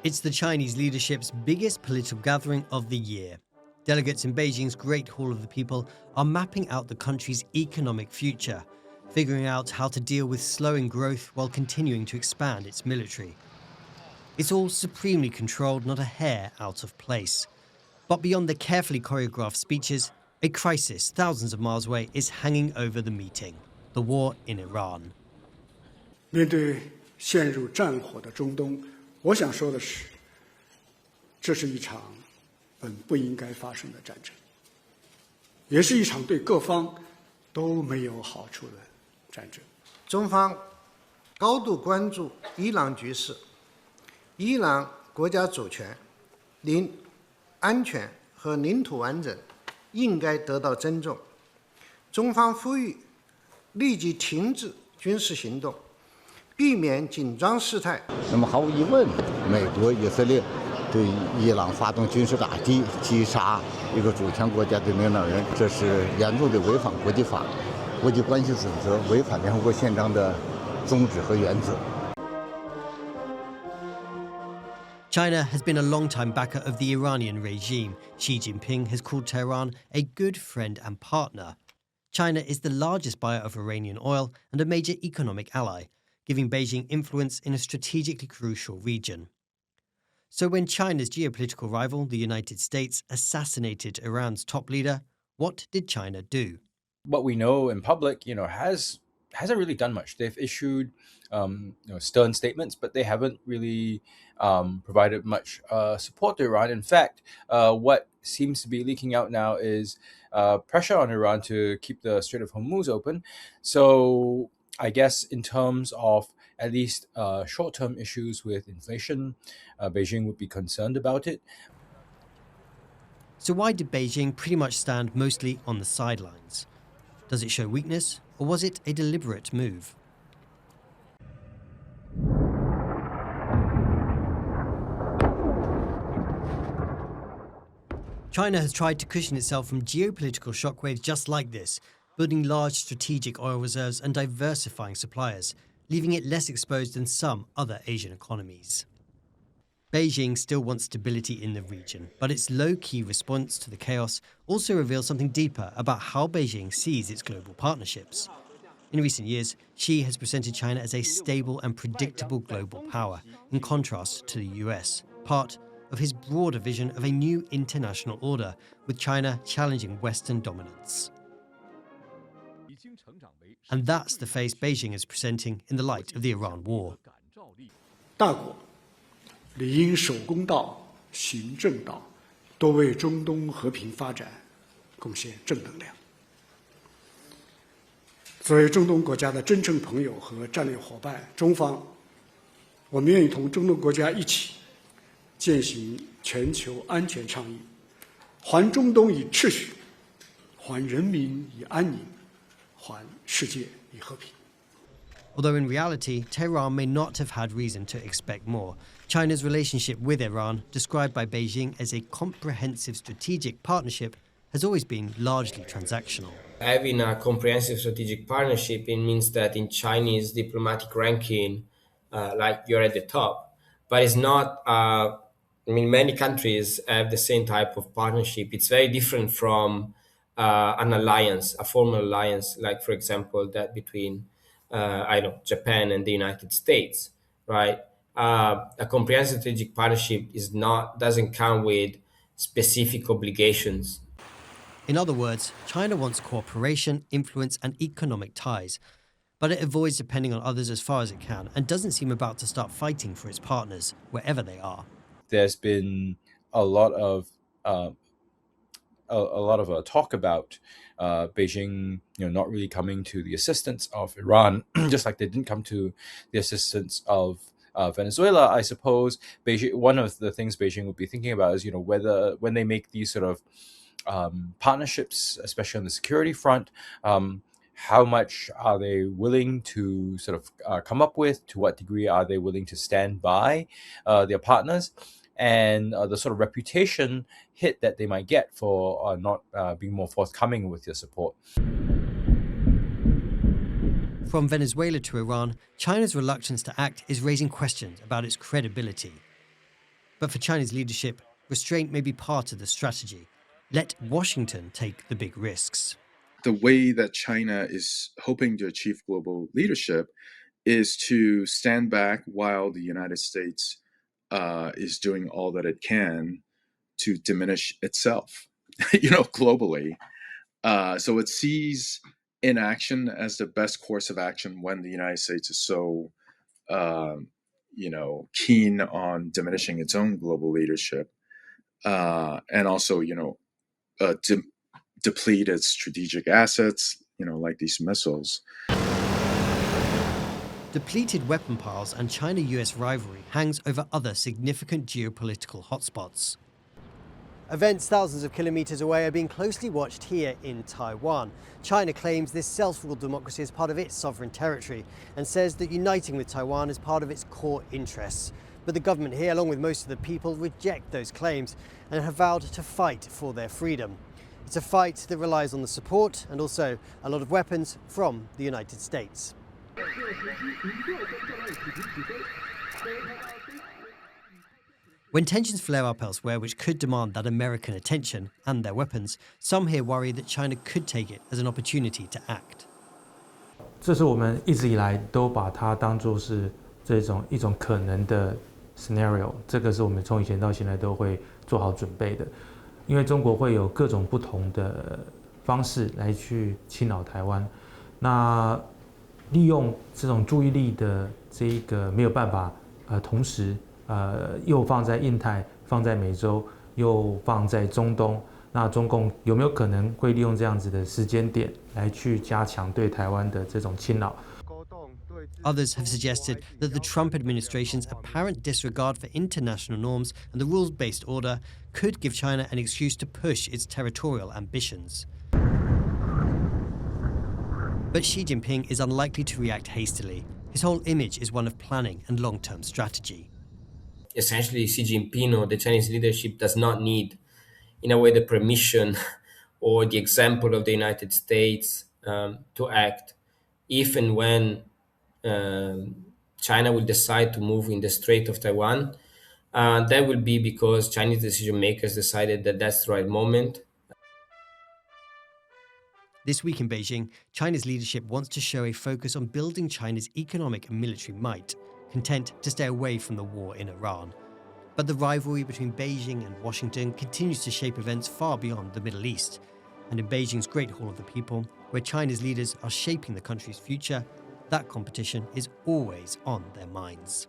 It's the Chinese leadership's biggest political gathering of the year. Delegates in Beijing's Great Hall of the People are mapping out the country's economic future, figuring out how to deal with slowing growth while continuing to expand its military. It's all supremely controlled, not a hair out of place. But beyond the carefully choreographed speeches, a crisis thousands of miles away is hanging over the meeting: the war in Iran. 面对陷入战火的中东，我想说的是，这是一场本不应该发生的战争，也是一场对各方都没有好处的战争。中方高度关注伊朗局势，伊朗国家主权、安全和领土完整应该得到尊重。中方呼吁立即停止军事行动，避免紧张事态。那么毫无疑问，美国、以色列对伊朗发动军事打击，击杀一个主权国家的领导人，这是严重的违反国际法、国际关系准则，违反联合国宪章的宗旨和原则。China has been a long-time backer of the Iranian regime. Xi Jinping has called Tehran a good friend and partner. China is the largest buyer of Iranian oil and a major economic ally, giving Beijing influence in a strategically crucial region. So when China's geopolitical rival, the United States, assassinated Iran's top leader, what did China do? What we know in public, hasn't really done much. They've issued, stern statements, but they haven't really provided much support to Iran. In fact, what seems to be leaking out now is pressure on Iran to keep the Strait of Hormuz open. So I guess in terms of at least short-term issues with inflation, Beijing would be concerned about it. So why did Beijing pretty much stand mostly on the sidelines? Does it show weakness, or was it a deliberate move? China has tried to cushion itself from geopolitical shockwaves just like this, building large strategic oil reserves and diversifying suppliers, leaving it less exposed than some other Asian economies. Beijing still wants stability in the region, but its low-key response to the chaos also reveals something deeper about how Beijing sees its global partnerships. In recent years, Xi has presented China as a stable and predictable global power, in contrast to the US, part of his broader vision of a new international order, with China challenging Western dominance. And that's the face Beijing is presenting in the light of the Iran war. 大国理应守公道、行正道，多为中东和平发展贡献正能量。作为中东国家的真正朋友和战略伙伴，中方我们愿意同中东国家一起践行全球安全倡议，还中东以秩序，还人民以安宁，还世界以和平。 Although in reality, Tehran may not have had reason to expect more. China's relationship with Iran, described by Beijing as a comprehensive strategic partnership, has always been largely transactional. Having a comprehensive strategic partnership, it means that in Chinese diplomatic ranking, you're at the top. But it's not, many countries have the same type of partnership. It's very different from an alliance, a formal alliance, like, for example, that between Japan and the United States, right? A comprehensive strategic partnership doesn't come with specific obligations. In other words, China wants cooperation, influence, and economic ties, but it avoids depending on others as far as it can and doesn't seem about to start fighting for its partners, wherever they are. There's been a lot of talk about Beijing, not really coming to the assistance of Iran, just like they didn't come to the assistance of Venezuela. I suppose Beijing, one of the things Beijing would be thinking about is, whether when they make these sort of partnerships, especially on the security front, how much are they willing to sort of come up with? To what degree are they willing to stand by their partners? And the sort of reputation hit that they might get for not being more forthcoming with their support. From Venezuela to Iran, China's reluctance to act is raising questions about its credibility. But for China's leadership, restraint may be part of the strategy. Let Washington take the big risks. The way that China is hoping to achieve global leadership is to stand back while the United States is doing all that it can to diminish itself, globally. So it sees inaction as the best course of action when the United States is so, keen on diminishing its own global leadership, and also, deplete its strategic assets, like these missiles. Depleted weapon piles and China-US rivalry hangs over other significant geopolitical hotspots. Events thousands of kilometres away are being closely watched here in Taiwan. China claims this self-ruled democracy is part of its sovereign territory and says that uniting with Taiwan is part of its core interests. But the government here, along with most of the people, reject those claims and have vowed to fight for their freedom. It's a fight that relies on the support and also a lot of weapons from the United States. When tensions flare up elsewhere, which could demand that American attention and their weapons, some here worry that China could take it as an opportunity to act. 这是我们一直以来都把它当作是一种可能的 scenario， 这个是我们从以前到现在都会做好准备的，因为中国会有各种不同的方式来去侵扰台湾，那利用这种注意力的这一个没有办法，同时又放在印太，放在美洲，又放在中东，那中共有没有可能会利用这样子的时间点来去加强对台湾的这种侵扰？ Others have suggested that the Trump administration's apparent disregard for international norms and the rules-based order could give China an excuse to push its territorial ambitions. But Xi Jinping is unlikely to react hastily. His whole image is one of planning and long-term strategy. Essentially, Xi Jinping or the Chinese leadership does not need, in a way, the permission or the example of the United States to act if and when China will decide to move in the Strait of Taiwan. That will be because Chinese decision makers decided that that's the right moment. This week in Beijing, China's leadership wants to show a focus on building China's economic and military might, content to stay away from the war in Iran. But the rivalry between Beijing and Washington continues to shape events far beyond the Middle East. And in Beijing's Great Hall of the People, where China's leaders are shaping the country's future, that competition is always on their minds.